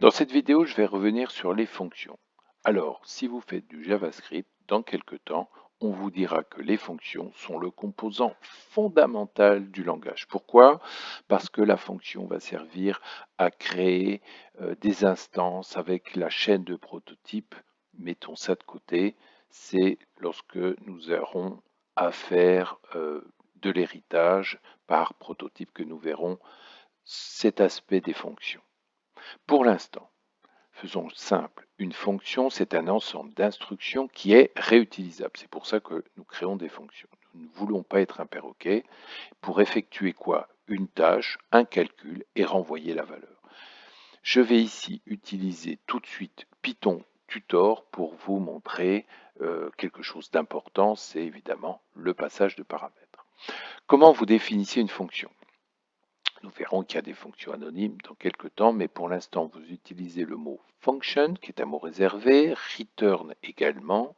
Dans cette vidéo, je vais revenir sur les fonctions. Alors, si vous faites du JavaScript, dans quelques temps, on vous dira que les fonctions sont le composant fondamental du langage. Pourquoi? Parce que la fonction va servir à créer des instances avec la chaîne de prototypes. Mettons ça de côté, c'est lorsque nous aurons à faire de l'héritage par prototype que nous verrons cet aspect des fonctions. Pour l'instant, faisons simple. Une fonction, c'est un ensemble d'instructions qui est réutilisable. C'est pour ça que nous créons des fonctions. Nous ne voulons pas être un perroquet pour effectuer quoi? Une tâche, un calcul et renvoyer la valeur. Je vais ici utiliser tout de suite Python tutor pour vous montrer quelque chose d'important, c'est évidemment le passage de paramètres. Comment vous définissez une fonction? Nous verrons qu'il y a des fonctions anonymes dans quelques temps, mais pour l'instant, vous utilisez le mot function, qui est un mot réservé, return également.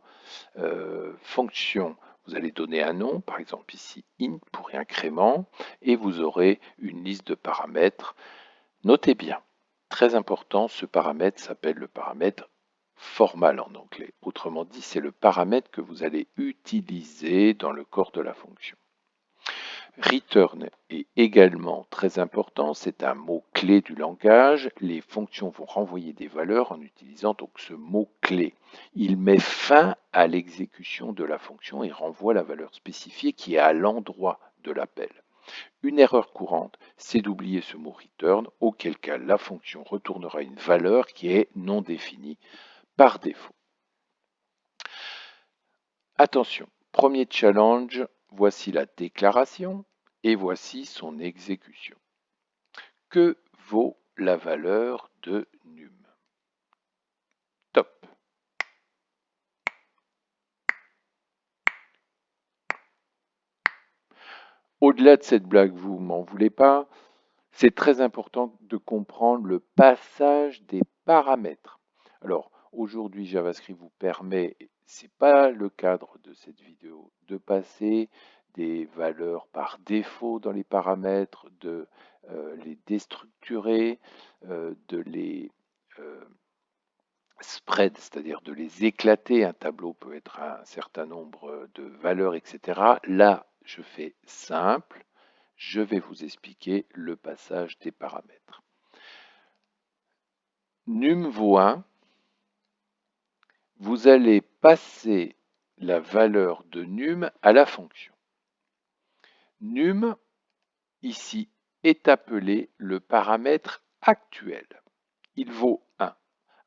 Fonction, vous allez donner un nom, par exemple ici int pour incrément, et vous aurez une liste de paramètres. Notez bien, très important, ce paramètre s'appelle le paramètre formal en anglais. Autrement dit, c'est le paramètre que vous allez utiliser dans le corps de la fonction. Return est également très important, c'est un mot-clé du langage. Les fonctions vont renvoyer des valeurs en utilisant donc ce mot-clé. Il met fin à l'exécution de la fonction et renvoie la valeur spécifiée qui est à l'endroit de l'appel. Une erreur courante, c'est d'oublier ce mot return, auquel cas la fonction retournera une valeur qui est non définie par défaut. Attention, premier challenge, voici la déclaration. Et voici son exécution. Que vaut la valeur de num? Top. Au-delà de cette blague, vous m'en voulez pas, c'est très important de comprendre le passage des paramètres. Alors, aujourd'hui, JavaScript vous permet, ce n'est pas le cadre de cette vidéo, de passer des valeurs par défaut dans les paramètres, de les déstructurer, de les spread, c'est-à-dire de les éclater. Un tableau peut être un certain nombre de valeurs, etc. Là, je fais simple. Je vais vous expliquer le passage des paramètres. Num vaut 1. Vous allez passer la valeur de num à la fonction. Num, ici, est appelé le paramètre actuel. Il vaut 1.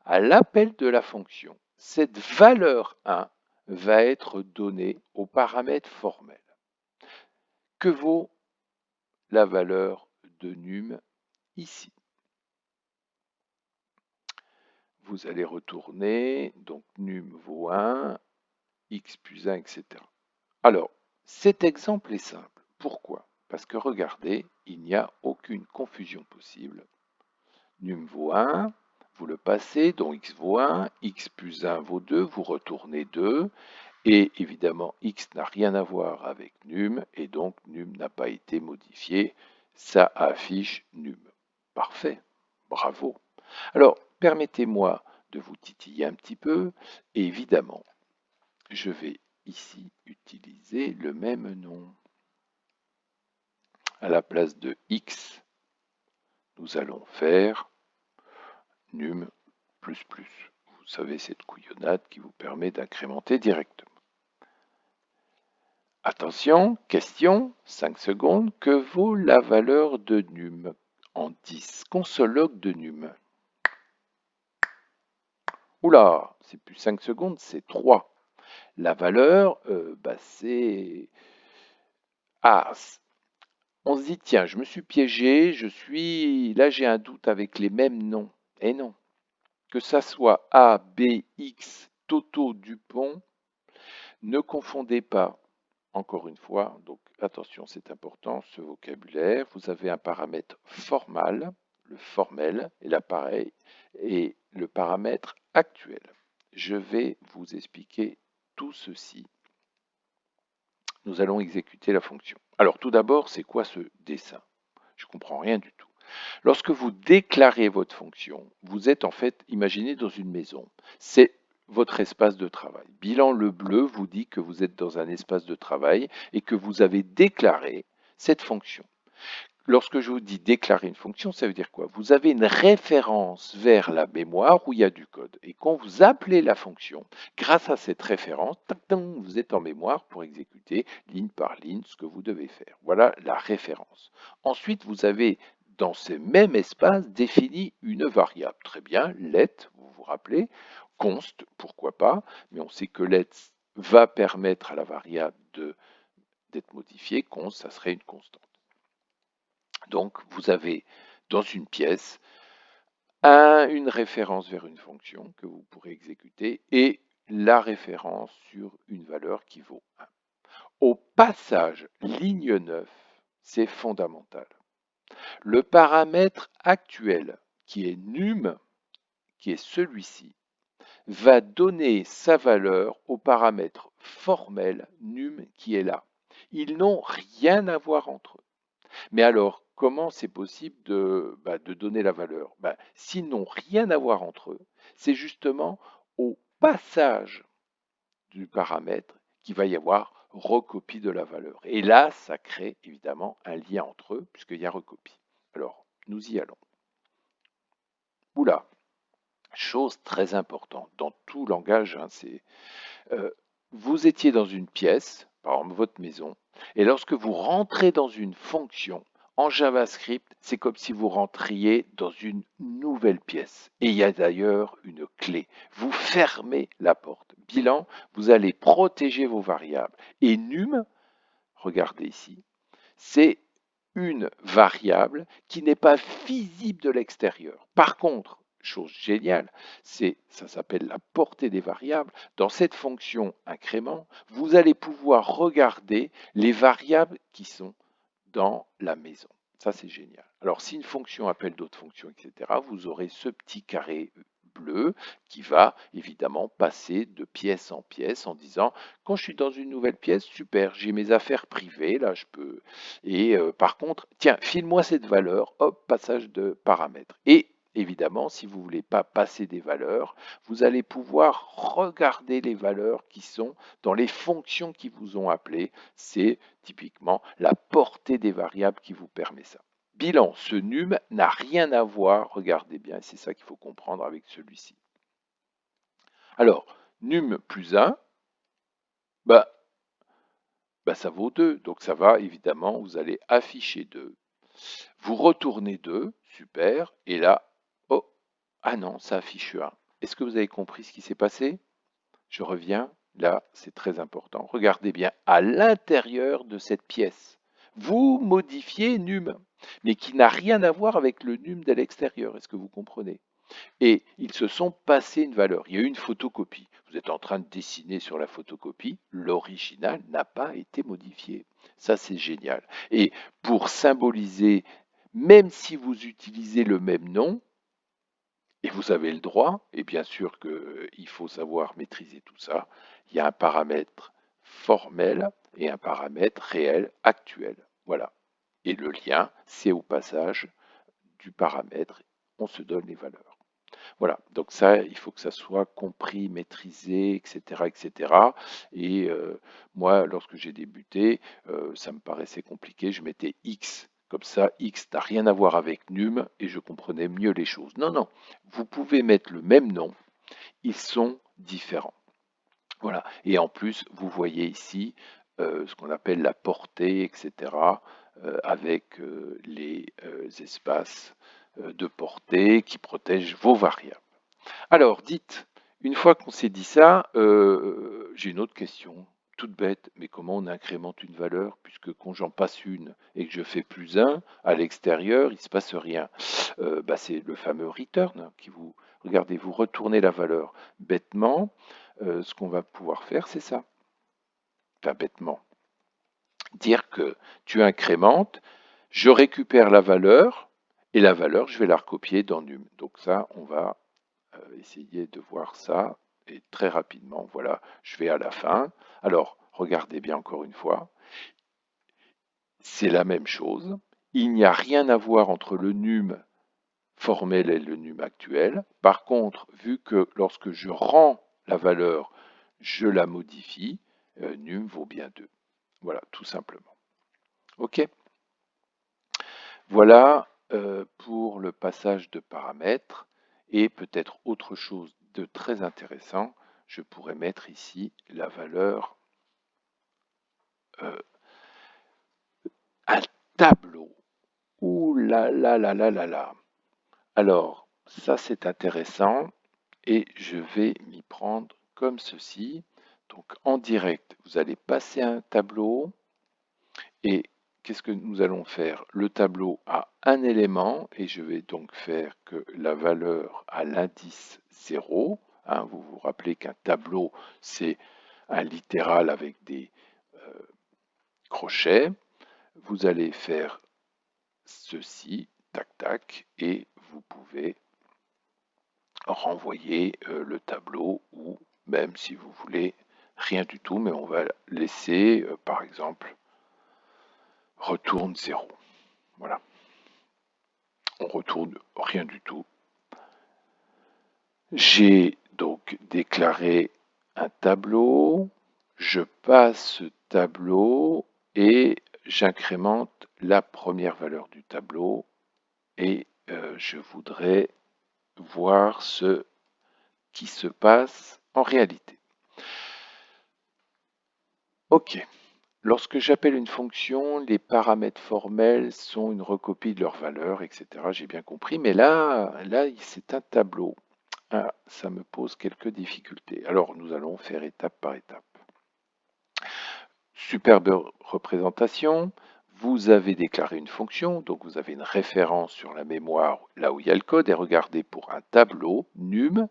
À l'appel de la fonction, cette valeur 1 va être donnée au paramètre formel. Que vaut la valeur de num ici? Vous allez retourner, donc num vaut 1, x plus 1, etc. Alors, cet exemple est simple. Pourquoi? Parce que regardez, il n'y a aucune confusion possible. Num vaut 1, vous le passez, donc x vaut 1, x plus 1 vaut 2, vous retournez 2, et évidemment x n'a rien à voir avec num, et donc num n'a pas été modifié, ça affiche num. Parfait, bravo. Alors, permettez-moi de vous titiller un petit peu, et évidemment, je vais ici utiliser le même nom. À la place de x, nous allons faire num++. Vous savez, cette couillonnade qui vous permet d'incrémenter directement. Attention, question, 5 secondes, que vaut la valeur de num en 10? Console log de num. Oula, c'est plus 5 secondes, c'est 3. La valeur, c'est... Ah, on se dit, tiens, je me suis piégé, là j'ai un doute avec les mêmes noms. Eh non, que ça soit A, B, X, Toto, Dupont, ne confondez pas. Encore une fois, donc attention, c'est important, ce vocabulaire. Vous avez un paramètre formal, le formel, et l'appareil, et le paramètre actuel. Je vais vous expliquer tout ceci. Nous allons exécuter la fonction. Alors tout d'abord, c'est quoi ce dessin? Je ne comprends rien du tout. Lorsque vous déclarez votre fonction, vous êtes en fait, imaginez dans une maison. C'est votre espace de travail. Bilan le bleu vous dit que vous êtes dans un espace de travail et que vous avez déclaré cette fonction. Lorsque je vous dis déclarer une fonction, ça veut dire quoi? Vous avez une référence vers la mémoire où il y a du code. Et quand vous appelez la fonction, grâce à cette référence, tac, tac, vous êtes en mémoire pour exécuter ligne par ligne ce que vous devez faire. Voilà la référence. Ensuite, vous avez dans ce même espace défini une variable. Très bien, let, vous vous rappelez, const, pourquoi pas, mais on sait que let va permettre à la variable d'être modifiée, const, ça serait une constante. Donc, vous avez dans une pièce une référence vers une fonction que vous pourrez exécuter et la référence sur une valeur qui vaut 1. Au passage, ligne 9, c'est fondamental. Le paramètre actuel, qui est num, qui est celui-ci, va donner sa valeur au paramètre formel num qui est là. Ils n'ont rien à voir entre eux. Mais alors, comment c'est possible de donner la valeur? S'ils n'ont rien à voir entre eux, c'est justement au passage du paramètre qu'il va y avoir recopie de la valeur. Et là, ça crée évidemment un lien entre eux, puisqu'il y a recopie. Alors, nous y allons. Oula, chose très importante dans tout langage, vous étiez dans une pièce, par exemple votre maison, et lorsque vous rentrez dans une fonction en JavaScript, c'est comme si vous rentriez dans une nouvelle pièce. Et il y a d'ailleurs une clé. Vous fermez la porte. Bilan, vous allez protéger vos variables. Et num, regardez ici, c'est une variable qui n'est pas visible de l'extérieur. Par contre, chose géniale, ça s'appelle la portée des variables. Dans cette fonction incrément, vous allez pouvoir regarder les variables qui sont dans la maison. Ça, c'est génial. Alors, si une fonction appelle d'autres fonctions, etc., vous aurez ce petit carré bleu qui va évidemment passer de pièce en pièce en disant quand je suis dans une nouvelle pièce, super, j'ai mes affaires privées, là je peux. Et par contre, tiens, file-moi cette valeur, hop, passage de paramètres. Et évidemment, si vous ne voulez pas passer des valeurs, vous allez pouvoir regarder les valeurs qui sont dans les fonctions qui vous ont appelé. C'est typiquement la portée des variables qui vous permet ça. Bilan, ce num n'a rien à voir, regardez bien, c'est ça qu'il faut comprendre avec celui-ci. Alors, num plus 1, ça vaut 2, donc ça va, évidemment, vous allez afficher 2. Vous retournez 2, super, et là, oh, ah non, ça affiche 1. Est-ce que vous avez compris ce qui s'est passé? Je reviens, là, c'est très important. Regardez bien, à l'intérieur de cette pièce, vous modifiez num, mais qui n'a rien à voir avec le num de l'extérieur. Est-ce que vous comprenez? Et ils se sont passés une valeur. Il y a eu une photocopie. Vous êtes en train de dessiner sur la photocopie, l'original n'a pas été modifié. Ça, c'est génial. Et pour symboliser, même si vous utilisez le même nom, et vous avez le droit, et bien sûr qu'il faut savoir maîtriser tout ça, il y a un paramètre formel et un paramètre réel actuel. Voilà. Et le lien, c'est au passage du paramètre, on se donne les valeurs. Voilà, donc ça, il faut que ça soit compris, maîtrisé, etc., etc. Et moi, lorsque j'ai débuté, ça me paraissait compliqué, je mettais X. Comme ça, X n'a rien à voir avec num et je comprenais mieux les choses. Non, non, vous pouvez mettre le même nom, ils sont différents. Voilà, et en plus, vous voyez ici ce qu'on appelle la portée, etc., avec les espaces de portée qui protègent vos variables. Alors, dites, une fois qu'on s'est dit ça, j'ai une autre question, toute bête, mais comment on incrémente une valeur, puisque quand j'en passe une et que je fais plus 1, à l'extérieur, il ne se passe rien. C'est le fameux return qui vous, regardez, vous retournez la valeur. Bêtement, ce qu'on va pouvoir faire, c'est ça. Enfin, bêtement. Dire que tu incrémentes, je récupère la valeur, et la valeur, je vais la recopier dans num. Donc ça, on va essayer de voir ça et très rapidement, voilà, je vais à la fin. Alors, regardez bien encore une fois, c'est la même chose. Il n'y a rien à voir entre le num formel et le num actuel. Par contre, vu que lorsque je rends la valeur, je la modifie, num vaut bien 2. Voilà, tout simplement. OK? Voilà pour le passage de paramètres. Et peut-être autre chose de très intéressant, je pourrais mettre ici la valeur un tableau. Ouh là là là là là là. Alors, ça c'est intéressant et je vais m'y prendre comme ceci. Donc en direct, vous allez passer un tableau et qu'est-ce que nous allons faire? Le tableau a un élément et je vais donc faire que la valeur à l'indice 0. Hein, vous vous rappelez qu'un tableau, c'est un littéral avec des crochets. Vous allez faire ceci, tac tac, et vous pouvez renvoyer le tableau ou même si vous voulez rien du tout, mais on va laisser par exemple retourne 0. Voilà, on retourne rien du tout. J'ai donc déclaré un tableau, je passe ce tableau et j'incrémente la première valeur du tableau et je voudrais voir ce qui se passe en réalité. OK. Lorsque j'appelle une fonction, les paramètres formels sont une recopie de leur valeur, etc. J'ai bien compris, mais là c'est un tableau. Ah, ça me pose quelques difficultés. Alors, nous allons faire étape par étape. Superbe représentation. Vous avez déclaré une fonction, donc vous avez une référence sur la mémoire là où il y a le code. Et regardez, pour un tableau, num,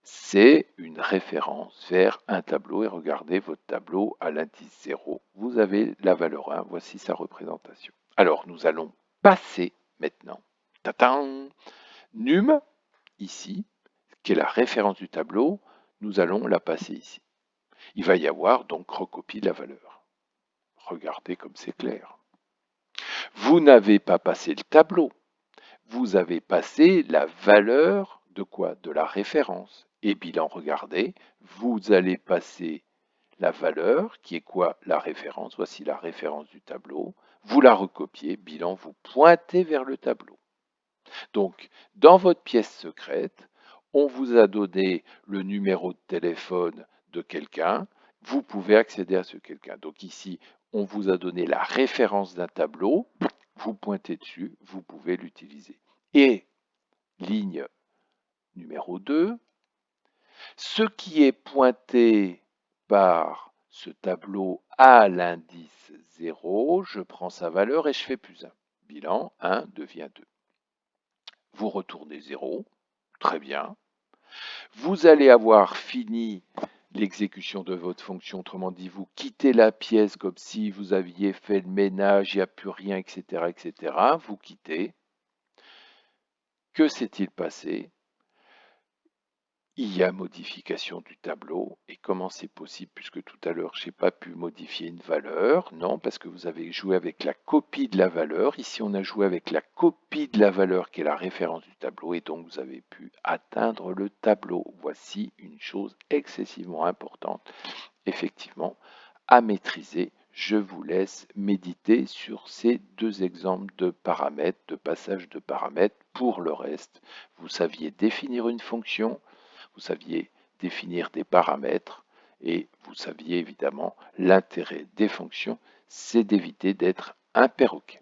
c'est une référence vers un tableau. Et regardez votre tableau à l'indice 0. Vous avez la valeur 1. Voici sa représentation. Alors, nous allons passer maintenant. Tatin, num, ici, qui est la référence du tableau, nous allons la passer ici. Il va y avoir donc recopie de la valeur. Regardez comme c'est clair. Vous n'avez pas passé le tableau, vous avez passé la valeur de quoi? De la référence. Et bilan, regardez, vous allez passer la valeur, qui est quoi? La référence. Voici la référence du tableau. Vous la recopiez, bilan, vous pointez vers le tableau. Donc, dans votre pièce secrète, on vous a donné le numéro de téléphone de quelqu'un. Vous pouvez accéder à ce quelqu'un. Donc ici, on vous a donné la référence d'un tableau. Vous pointez dessus, vous pouvez l'utiliser. Et ligne numéro 2, ce qui est pointé par ce tableau à l'indice 0, je prends sa valeur et je fais plus 1. Bilan, 1 devient 2. Vous retournez 0, très bien. Vous allez avoir fini l'exécution de votre fonction, autrement dit, vous quittez la pièce comme si vous aviez fait le ménage, il n'y a plus rien, etc., etc. Vous quittez. Que s'est-il passé? Il y a modification du tableau. Et comment c'est possible puisque tout à l'heure, je n'ai pas pu modifier une valeur? Non, parce que vous avez joué avec la copie de la valeur. Ici, on a joué avec la copie de la valeur qui est la référence du tableau. Et donc, vous avez pu atteindre le tableau. Voici une chose excessivement importante, effectivement, à maîtriser. Je vous laisse méditer sur ces deux exemples de paramètres, de passage de paramètres. Pour le reste, vous saviez définir une fonction, vous saviez définir des paramètres et vous saviez évidemment l'intérêt des fonctions, c'est d'éviter d'être un perroquet.